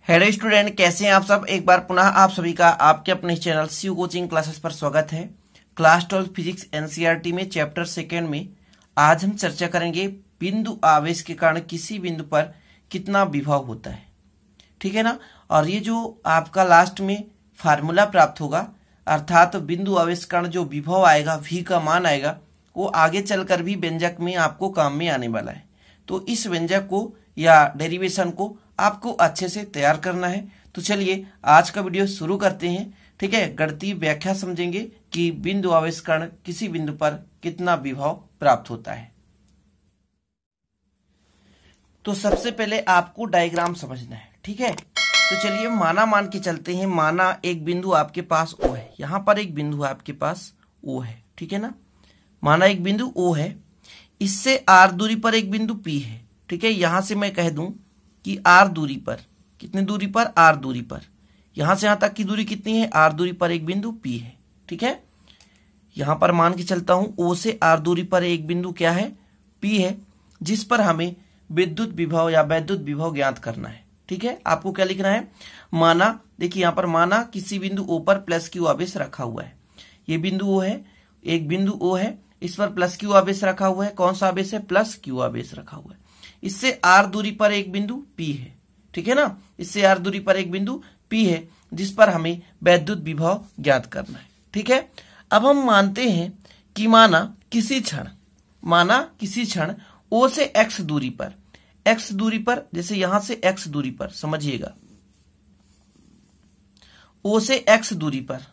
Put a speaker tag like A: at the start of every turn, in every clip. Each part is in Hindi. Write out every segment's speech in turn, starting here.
A: हेलो स्टूडेंट, कैसे हैं आप सब। एक बार पुनः आप सभी का आपके अपने चैनल शिव कोचिंग क्लासेस पर स्वागत है। क्लास 12 फिजिक्स एनसीईआरटी में चैप्टर सेकेंड में आज हम चर्चा करेंगे बिंदु आवेश के कारण किसी बिंदु पर कितना विभव होता है। ठीक है ना। और ये जो आपका लास्ट में फार्मूला प्राप्त होगा, अर्थात बिंदु आवेश के कारण जो विभव आएगा, v का मान आएगा, वो आगे चलकर भी व्यंजक में आपको काम में आने वाला है। तो इस व्यंजक को या डेरिवेशन को आपको अच्छे से तैयार करना है। तो चलिए आज का वीडियो शुरू करते हैं। ठीक है, गणितीय व्याख्या समझेंगे कि बिंदु आवेश के कारण किसी बिंदु पर कितना विभव प्राप्त होता है। तो सबसे पहले आपको डायग्राम समझना है। ठीक है, तो चलिए माना मान के चलते हैं। माना एक बिंदु आपके पास O है, यहां पर एक बिंदु आपके पास O है। ठीक है ना, माना एक बिंदु O है, इससे R दूरी पर एक बिंदु P है। ठीक है, यहां से मैं कह दूं कि R दूरी पर, कितनी दूरी पर, R दूरी पर, यहां से यहां तक की दूरी कितनी है, R दूरी पर एक बिंदु P है। ठीक है, यहां पर मान के चलता हूं O से R दूरी पर एक बिंदु क्या है, P है, जिस पर हमें विद्युत विभव या वैद्युत विभव ज्ञात करना है। ठीक है, आपको क्या लिखना है, माना, देखिए यहां पर माना किसी बिंदु O पर प्लस Q आवेश रखा हुआ है। ये बिंदु O है, एक बिंदु O है, इस पर प्लस Q आवेश रखा हुआ है। कौन सा आवेश है, प्लस Q आवेश रखा हुआ है। इससे R दूरी पर एक बिंदु P है। ठीक है ना, इससे R दूरी पर एक बिंदु P है, जिस पर हमें वैद्युत विभव ज्ञात करना है। ठीक है, अब हम मानते हैं कि माना किसी क्षण O से X दूरी पर, X दूरी पर, जैसे यहां से X दूरी पर, समझिएगा, O से X दूरी पर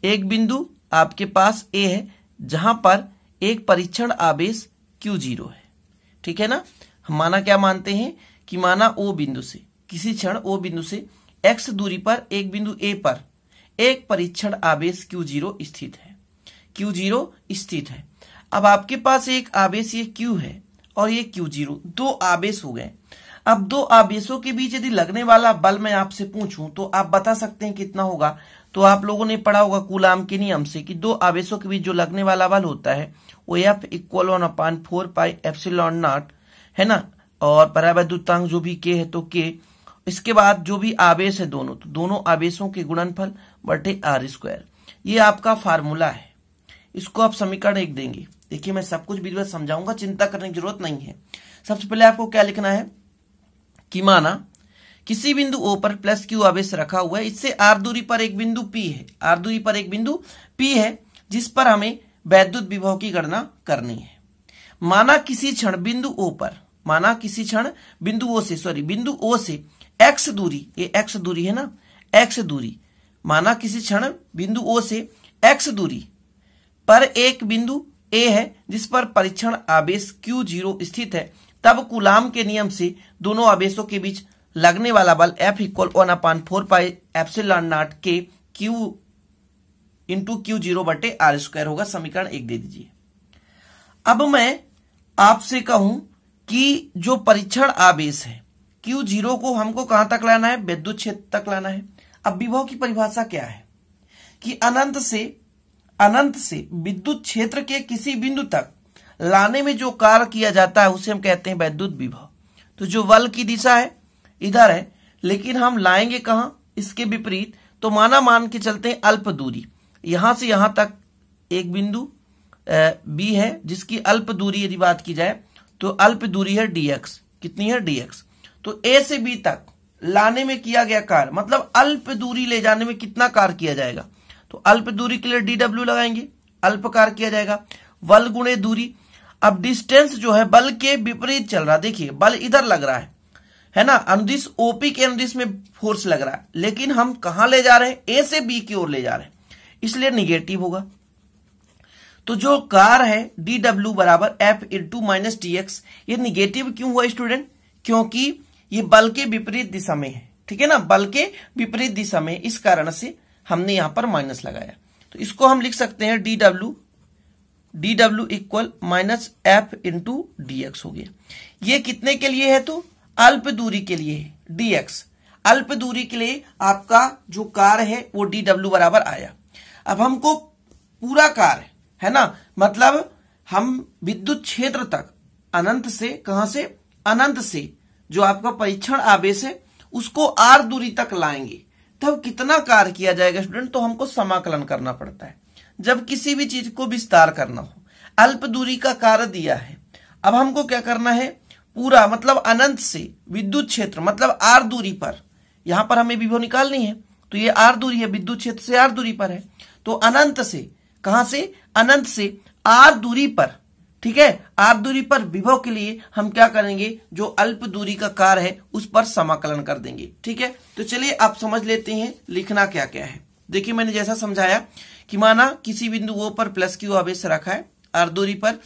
A: एक बिंदु आपके पास A है, जहां पर एक परीक्षण आवेश Q0 है। ठीक है ना, हम माना क्या मानते हैं कि माना O बिंदु से, किसी क्षण O बिंदु से X दूरी पर एक बिंदु A पर एक परीक्षण आवेश Q0 स्थित है। Q0 स्थित है। अब आपके पास एक आवेश ये Q है और ये Q0, दो आवेश हो गए। अब दो आवेशों के बीच यदि लगने वाला बल मैं आपसे पूछूं तो आप बता सकते हैं कितना होगा। तो आप लोगों ने पढ़ा होगा कूलाम के नियम से कि दो आवेशों के बीच जो लगने वाला बल होता है वो F = 1/4 पाई एप्सिलॉन नॉट है ना, और परावैद्युतांक जो भी K है तो K, इसके बाद जो भी आवेश है दोनों, तो दोनों आवेशों के गुणनफल बटे R²। ये आपका फार्मूला है, इसको आप समीकरण 1 देंगे। देखिए मैं सब कुछ वीडियो समझाऊंगा, चिंता करने की जरूरत नहीं है। सबसे पहले आपको क्या लिखना है कि माना किसी बिंदु O पर प्लस Q आवेश रखा हुआ है, इससे R दूरी पर एक बिंदु P है, R दूरी पर एक बिंदु P है, जिस पर हमें वैद्युत विभव की गणना करनी है। माना किसी क्षण बिंदु O पर, माना किसी क्षण बिंदु O से X दूरी, ये X दूरी है ना, X दूरी, माना किसी क्षण बिंदु O से X दूरी पर एक बिंदु A है, जिस पर परीक्षण आवेश Q0 स्थित है, तब कूलाम के नियम से दोनों आवेशों के बीच लगने वाला बल F = 1/4 pi epsilon not K Q × Q0 बटे R² होगा। समीकरण 1 दे दीजिए। अब मैं आपसे कहूं कि जो परीक्षण आवेश है Q0 को हमको कहां तक लाना है, विद्युत क्षेत्र तक लाना है। अब विभव की परिभाषा क्या है कि अनंत से विद्युत क्षेत्र के किसी बिंदु तक लाने में जो कार्य किया जाता है उसे हम कहते हैं वैद्युत विभव। तो जो बल की दिशा है इधर है, लेकिन हम लाएंगे कहां, इसके विपरीत। तो माना मान के चलते हैं अल्प दूरी, यहां से यहां तक एक बिंदु B है, जिसकी अल्प दूरी यदि बात की जाए तो अल्प दूरी है dx। कितनी है, dx। तो A से B तक लाने में किया गया कार्य, मतलब अल्प दूरी ले जाने में कितना कार्य किया जाएगा, तो अल्प दूरी के लिए dw लगाएंगे, अल्प कार्य किया जाएगा, बल गुणे दूरी। अब डिस्टेंस जो है बल के विपरीत चल रहा, देखिए बल इधर लग रहा है ना, अनुदिश OP के अनुदिश में फोर्स लग रहा है, लेकिन हम कहां ले जा रहे हैं, A से B की ओर ले जा रहे हैं, इसलिए निगेटिव होगा। तो जो कार्य है dw बराबर F × -dx, ये निगेटिव क्यों हुआ स्टूडेंट, क्योंकि ये बल के विपरीत दिशा में है। ठीक है ना, बल के विपरीत दिशा में, इस कारण से हमने यहां पर माइनस लगाया। तो इसको हम लिख सकते हैं dw = -F × dx हो गया। ये कितने के लिए है, तो अल्प दूरी के लिए है, dx। अल्प दूरी के लिए आपका जो कार्य है वो dw बराबर आया। अब हमको पूरा कार्य है ना, मतलब हम विद्युत क्षेत्र तक अनंत से, कहां से, अनंत से जो आपका परीक्षण आवेश है उसको r दूरी तक लाएंगे तब कितना कार्य किया जाएगा स्टूडेंट, तो हमको समाकलन करना पड़ता है जब किसी भी चीज को विस्तार करना हो। अल्प दूरी का कार्य दिया है, अब हमको क्या करना है, पूरा मतलब अनंत से विद्युत क्षेत्र मतलब r दूरी पर, यहां पर हमें विभव निकालनी है तो ये r दूरी है, विद्युत क्षेत्र से r दूरी पर है, तो अनंत से, कहां से, अनंत से r दूरी पर, ठीक है, r दूरी पर विभव के लिए हम क्या करेंगे, जो अल्प दूरी का कार्य है उस पर समाकलन कर देंगे। ठीक है, तो चलिए आप समझ लेते हैं लिखना क्या क्या है। देखिए मैंने जैसा समझाया कि माना किसी बिंदु O पर प्लस Q आवेश रखा है r दूरी पर,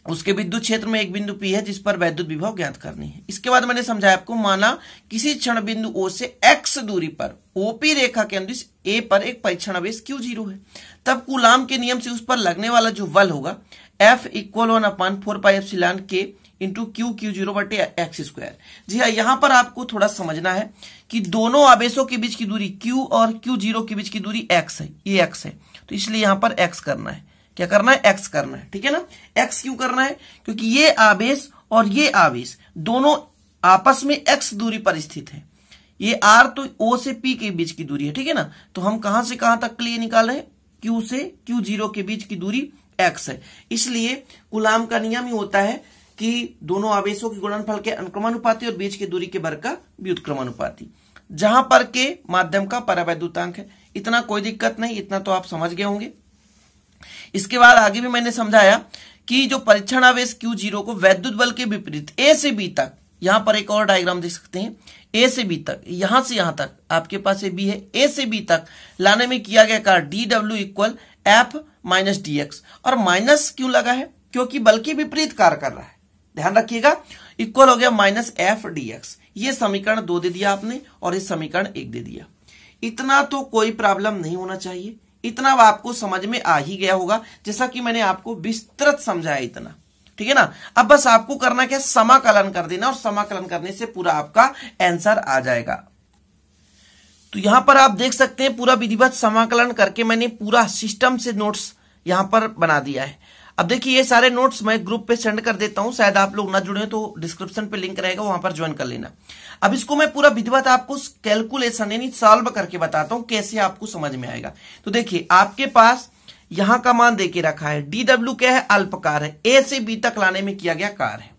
A: उसके विद्युत क्षेत्र में एक बिंदु P है जिस पर वैद्युत विभव ज्ञात करनी है। इसके बाद मैंने समझाया आपको, माना किसी क्षण बिंदु O से x दूरी पर OP रेखा के अनुदिश A पर एक परीक्षण आवेश Q0 है, तब कूलाम के नियम से उस पर लगने वाला जो बल होगा F = 1/4πε K इंटू Q0/x²। जी हाँ, यहां पर आपको थोड़ा समझना है कि दोनों आवेशों के बीच की दूरी Q और Q0 के बीच की दूरी x है, ये x है, तो इसलिए यहां पर x करना है। क्या करना है, x करना है। ठीक है ना, x क्यों करना है, क्योंकि ये आवेश और ये आवेश दोनों आपस में x दूरी पर स्थित है। ये r तो O से P के बीच की दूरी है, ठीक है ना, तो हम कहां से कहां तक के लिए निकाल रहे हैं, Q से Q0 के बीच की दूरी x है। इसलिए कूलाम का नियम ही होता है कि दोनों आवेशों के गुणनफल के अनुक्रमानुपाती और बीच की दूरी के वर्ग का व्युत्क्रमानुपाती, जहां पर के माध्यम का परावैद्युतांक है। इतना कोई दिक्कत नहीं, इतना तो आप समझ गए होंगे। इसके बाद आगे भी मैंने समझाया कि जो परीक्षण आवेश Q0 को वैद्युत बल के विपरीत A से B तक, यहां पर एक और डायग्राम देख सकते हैं, A से B तक, यहां से यहां तक आपके पास ये B है, A से B तक लाने में किया गया कार्य dW = F - dx। और माइनस क्यों लगा है, क्योंकि बल के विपरीत कार्य कर रहा है, ध्यान रखिएगा। इक्वल हो गया -F dx। ये समीकरण 2 दे दिया आपने और ये समीकरण 1 दे दिया। इतना तो कोई प्रॉब्लम नहीं होना चाहिए, इतना आपको समझ में आ ही गया होगा, जैसा कि मैंने आपको विस्तृत समझाया इतना। ठीक है ना, अब बस आपको करना क्या, समाकलन कर देना, और समाकलन करने से पूरा आपका आंसर आ जाएगा। तो यहां पर आप देख सकते हैं पूरा विधिवत समाकलन करके मैंने पूरा सिस्टम से नोट्स यहां पर बना दिया है। अब देखिए ये सारे नोट्स मैं ग्रुप पे सेंड कर देता हूं, शायद आप लोग ना जुड़े हो तो डिस्क्रिप्शन पे लिंक रहेगा, वहां पर ज्वाइन कर लेना। अब इसको मैं पूरा विधिवत आपको कैलकुलेशन यानी सॉल्व करके बताता हूं कैसे आपको समझ में आएगा। तो देखिए आपके पास यहां का मान देके रखा है, dW क्या है, अल्प कार्य है, A से B तक लाने में किया गया कार्य है,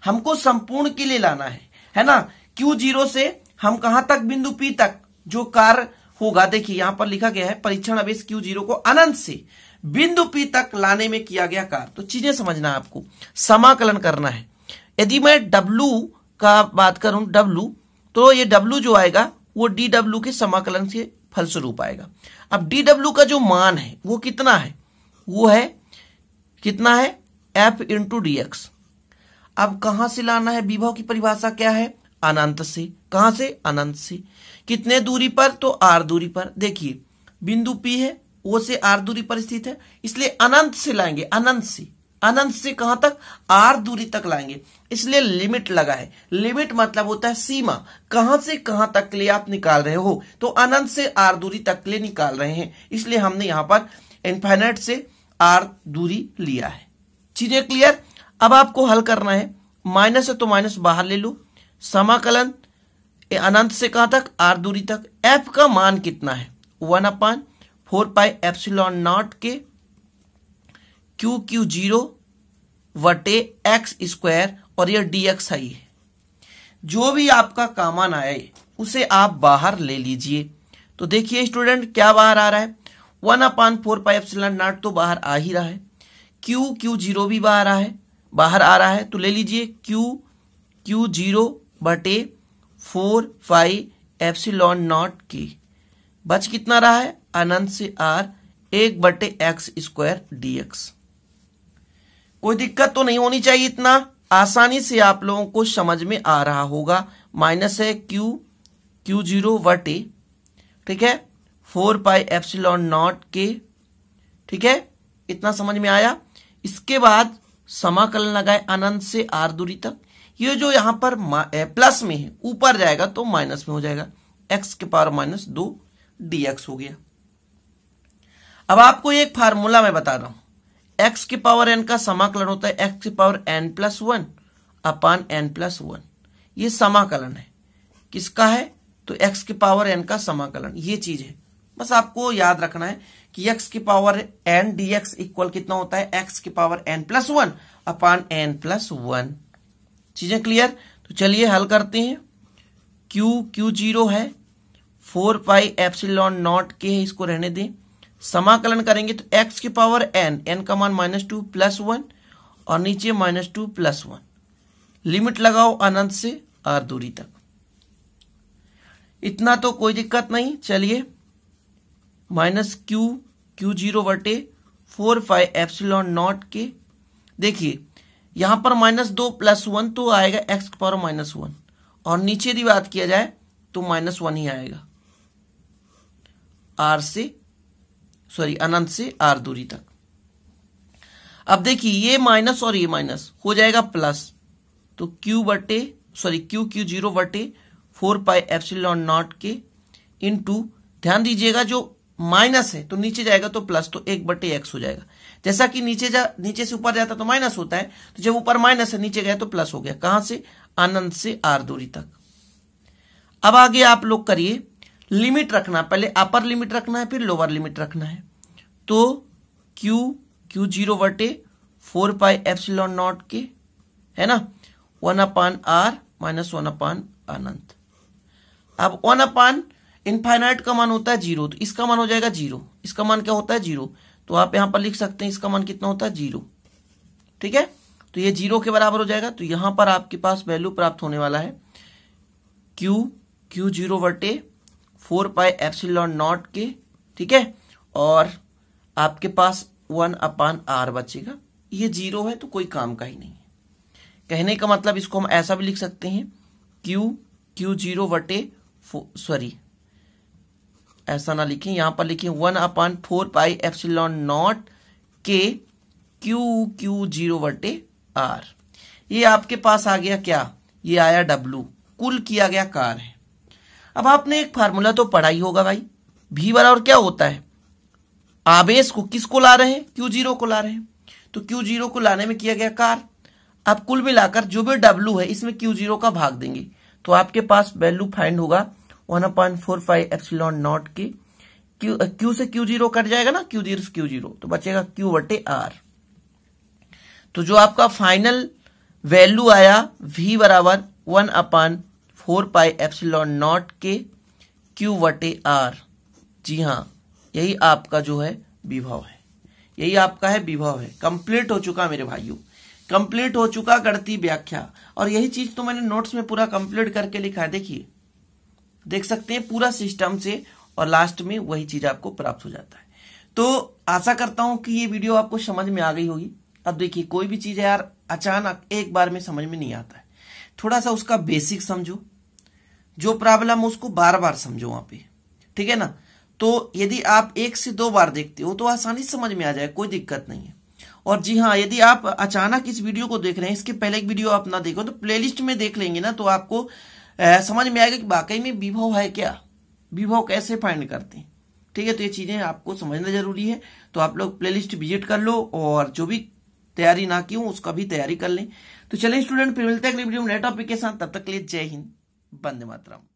A: हमको संपूर्ण के लिए लाना है ना। Q0 से हम कहां तक, बिंदु P तक जो कार्य होगा, देखिए यहां पर लिखा गया है परीक्षण आवेश Q0 को अनंत से बिंदु P तक लाने में किया गया कार्य। तो चीजें समझना है आपको, समाकलन करना है। यदि मैं W का बात करूं, W, तो ये W जो आएगा वो dW के समाकलन से फलस्वरूप आएगा। अब dW का जो मान है वो कितना है, वो है कितना है, F × dx। अब कहां से लाना है, विभव की परिभाषा क्या है, अनंत से। कहां से, अनंत से। कितने दूरी पर, तो r दूरी पर। देखिए बिंदु P है, O से r दूरी पर स्थित है, इसलिए अनंत से लाएंगे, अनंत से कहां तक, r दूरी तक लाएंगे, इसलिए लिमिट लगा है। लिमिट मतलब होता है सीमा, कहां से कहां तक के लिए आप निकाल रहे हो, तो अनंत से r दूरी तक के लिए निकाल रहे हैं, इसलिए हमने यहां पर इनफाइनाइट से r दूरी लिया है। चीजें क्लियर। अब आपको हल करना है, माइनस है तो माइनस बाहर ले लो, समाकलन अनंत से कहां तक, r दूरी तक। f का मान कितना है, 1/4πε0 के Q0/x², और ये dx है। जो भी आपका का मान आए उसे आप बाहर ले लीजिए। तो देखिए स्टूडेंट क्या बाहर आ रहा है, 1/4πε0 तो बाहर आ ही रहा है, Q0 भी बाहर आ रहा है, तो ले लीजिए Q0/4πε0 के। बच कितना रहा है, अनंत से r 1/x² dx। कोई दिक्कत तो नहीं होनी चाहिए, इतना आसानी से आप लोगों को समझ में आ रहा होगा। माइनस है Q0 ठीक है 4πε0 के, ठीक है, इतना समझ में आया। इसके बाद समाकलन लगाए अनंत से r दूरी तक। ये जो यहां पर प्लस में है ऊपर जाएगा तो माइनस में हो जाएगा, x⁻² dx हो गया। अब आपको एक फार्मूला मैं बता रहा हूं, x⁻n का समाकलन होता है x⁻n+1/n+1। ये समाकलन है, किसका है, तो x की पावर n का समाकलन, ये चीज है। बस आपको याद रखना है कि x की पावर n dx इक्वल कितना होता है, x की पावर n+1 अपान n+1। चीजें क्लियर? तो चलिए हल करते हैं। q 0 है, 4 पाई एप्सिलॉन नॉट के है, इसको रहने दें। समाकलन करेंगे तो x की पावर n का मान -2 +1 और नीचे -2 +1। लिमिट लगाओ अनंत से r दूरी तक। इतना तो कोई दिक्कत नहीं। चलिए -q 0 बटे 4 पाई एप्सिलॉन नॉट के, देखिए यहां पर -2 +1 तो आएगा x की पावर -1 और नीचे यदि बात किया जाए तो -1 ही आएगा अनंत से r दूरी तक। अब देखिए ये माइनस और ये माइनस हो जाएगा प्लस, तो q 0 बटे 4 पाई एप्सिलॉन नॉट के इनटू, ध्यान दीजिएगा जो माइनस है तो नीचे जाएगा तो प्लस, तो 1/x हो जाएगा। जैसा कि नीचे से ऊपर जाता तो माइनस होता है, तो जब ऊपर माइनस है नीचे गया तो प्लस हो गया। कहां से, अनंत से r दूरी तक। अब आगे आप लोग करिए, लिमिट रखना, पहले अपर लिमिट रखना है फिर लोअर लिमिट रखना है। तो q 0 बटे 4 पाई एप्सिलॉन नॉट के है ना, 1/r माइनस 1/, अब 1/ इनफाइनाइट का मान होता है 0, तो इसका मान हो जाएगा 0। इसका मान क्या होता है 0, तो आप यहां पर लिख सकते हैं इसका मान कितना होता है 0। ठीक है, तो ये 0 के बराबर हो जाएगा। तो यहां पर आपके पास वैल्यू प्राप्त होने वाला है q 0 बटे 4 पाई एप्सिलॉन नॉट के, ठीक है, और आपके पास 1/r बचेगा। ये 0 है तो कोई काम का ही नहीं है। कहने का मतलब इसको हम ऐसा भी लिख सकते हैं, q 0 बटे ऐसा ना लिखें, यहां पर लिखें 1/4 पाई एप्सिलॉन नॉट के q 0 बटे r। ये आपके पास आ गया क्या, ये आया w, कुल किया गया कार्य है। अब आपने एक फार्मूला तो पढ़ा ही होगा भाई, v बराबर क्या होता है, आवेश को किसको ला रहे हैं, q 0 को ला रहे हैं, तो q 0 को लाने में किया गया कार्य। अब कुल मिलाकर जो भी w है इसमें q 0 का भाग देंगे, तो आपके पास वैल्यू फाइंड होगा 1/4 पाई एप्सिलॉन नॉट के, q से q 0 कट जाएगा ना, q 0 से q 0, तो बचेगा q बटे r। तो जो आपका फाइनल वैल्यू आया v बराबर 1/4 पाई एप्सिलॉन नॉट के q बटे r। जी हाँ, यही आपका जो है विभव है, यही आपका है विभव है। कंप्लीट हो चुका मेरे भाइयों, कंप्लीट हो चुका गणितीय व्याख्या। और यही चीज तो मैंने नोट्स में पूरा कंप्लीट करके लिखा है, देखिए देख सकते हैं पूरा सिस्टम से, और लास्ट में वही चीज आपको प्राप्त हो जाता है। तो आशा करता हूं कि ये वीडियो आपको समझ में आ गई होगी। अब देखिए कोई भी चीज है यार अचानक एक बार में समझ में नहीं आता है, थोड़ा सा उसका बेसिक समझो, जो प्रॉब्लम उसको बार बार समझो वहां पे, ठीक है ना। तो यदि आप 1 से 2 बार देखते हो तो आसानी से समझ में आ जाए, कोई दिक्कत नहीं है। और जी हाँ, यदि आप अचानक इस वीडियो को देख रहे हैं, इसके पहले एक वीडियो आप ना देखो तो प्लेलिस्ट में देख लेंगे ना, तो आपको समझ में आएगा कि वाकई में विभव है क्या, विभव कैसे फाइंड करते हैं। ठीक है, तो ये चीजें आपको समझना जरूरी है। तो आप लोग प्लेलिस्ट विजिट कर लो, और जो भी तैयारी ना की हो उसका भी तैयारी कर लें। तो चलिए स्टूडेंट, फिर मिलते हैं अगली वीडियो में नए टॉपिक के साथ। तब तक के लिए जय हिंद, वंदे मातरम।